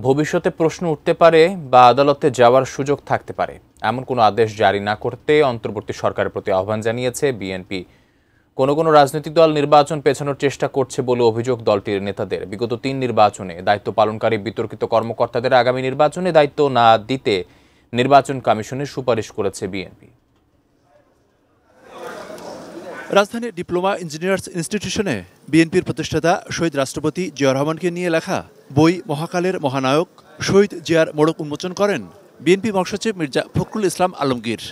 ভবিষ্যতে প্রশ্ন উঠতে পারে বা আদালতে যাওয়ার সুযোগ থাকতে পারে এমন কোনো আদেশ জারি না করতে অন্তর্বর্তী সরকারের প্রতি আহ্বান জানিয়েছে বিএনপি। কোনো রাজনৈতিক দল নির্বাচন পেছানোর চেষ্টা করছে বলে অভিযোগ দলটির নেতাদের। বিগত 3 নির্বাচনে দায়িত্ব পালনকারী বিতর্কিত কর্মকর্তাদের আগামী নির্বাচনে দায়িত্ব না দিতে নির্বাচন কমিশনের সুপারিশ করেছে বিএনপি। রাজধানীর ডিপ্লোমা ইঞ্জিনিয়ার্স ইনস্টিটিউশনে বিএনপির প্রতিষ্ঠাতা শহীদ রাষ্ট্রপতি জিয়াউর রহমানকে নিয়ে লেখা বই মহাকালের মহানায়ক শহীদ জিয়ার মোড়ক উন্মোচন করেন বিএনপি মহাসচিব মির্জা ফখরুল ইসলাম আলমগীর।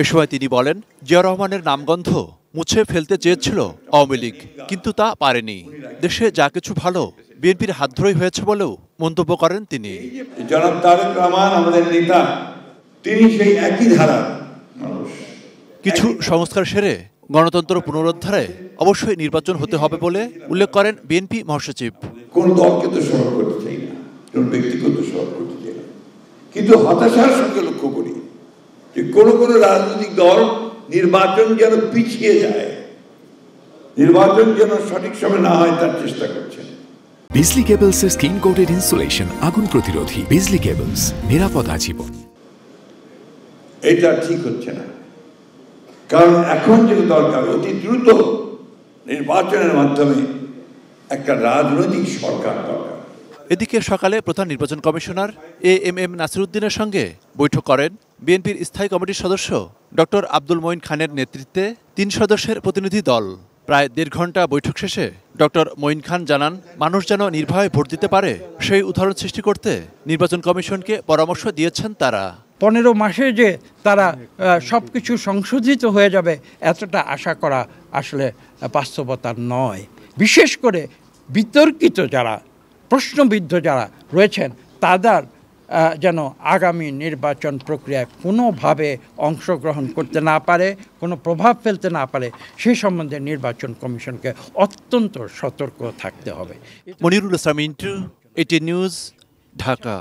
এ সময় তিনি বলেন, জিয়াউর রহমানের নামগন্ধ মুছে ফেলতে চেয়েছিল আওয়ামী লীগ, কিন্তু তা পারেনি। দেশে যা কিছু ভালো বিএনপির হাত ধরেই হয়েছে বলেও মন্তব্য করেন তিনি। জনাব তারেক রহমান আমাদের নেতা, তিনি সেই একই ধারা মানুষ। কিছু সংস্কার সেরে গণতন্ত্র পুনরুদ্ধারে অবশ্যই নির্বাচন হতে হবে বলে উল্লেখ করেন বিএনপি মহাসচিব। কোন দলকে তো সরব করতে চাই না, কোন ব্যক্তিগত সরব করতে চাই না, কিন্তু হতাশার সঙ্গে লক্ষ্য করি যে কোন রাজনৈতিক দল নির্বাচন যেন পিছিয়ে যায়, নির্বাচন যেন সঠিক সময় না হয় তার চেষ্টা করছেন। বিজলি কেবলসের স্কিন কোটেড ইনসুলেশন আগুন প্রতিরোধী। বিজলি কেবলস, নিরাপদ আজীবন। এটা ঠিক হচ্ছে না, কারণ এখন যে দরকার অতি দ্রুত নির্বাচনের মাধ্যমে একটা রাজনৈতিক সরকার দরকার। এদিকে সকালে প্রধান নির্বাচন কমিশনার এএমএম নাসিরউদ্দিনের সঙ্গে বৈঠক করেন বিএনপির স্থায়ী কমিটির সদস্য ডক্টর আব্দুল মঈন খানের নেতৃত্বে 3 সদস্যের প্রতিনিধি দল। প্রায় 1.5 ঘন্টা বৈঠক শেষে ডক্টর মঈন খান জানান, মানুষ যেন নির্ভয়ে ভোট দিতে পারে সেই উদাহরণ সৃষ্টি করতে নির্বাচন কমিশনকে পরামর্শ দিয়েছেন তারা। 15 মাসে যে তারা সবকিছু সংশোধিত হয়ে যাবে এতটা আশা করা আসলে বাস্তবতা নয়। বিশেষ করে বিতর্কিত যারা, প্রশ্নবিদ্ধ যারা রয়েছেন তাদের যেন আগামী নির্বাচন প্রক্রিয়ায় কোনোভাবে অংশগ্রহণ করতে না পারে, কোনো প্রভাব ফেলতে না পারে, সেই সম্বন্ধে নির্বাচন কমিশনকে অত্যন্ত সতর্ক থাকতে হবে। মনিরুল ইসলাম, ইন্টু, এটি নিউজ, ঢাকা।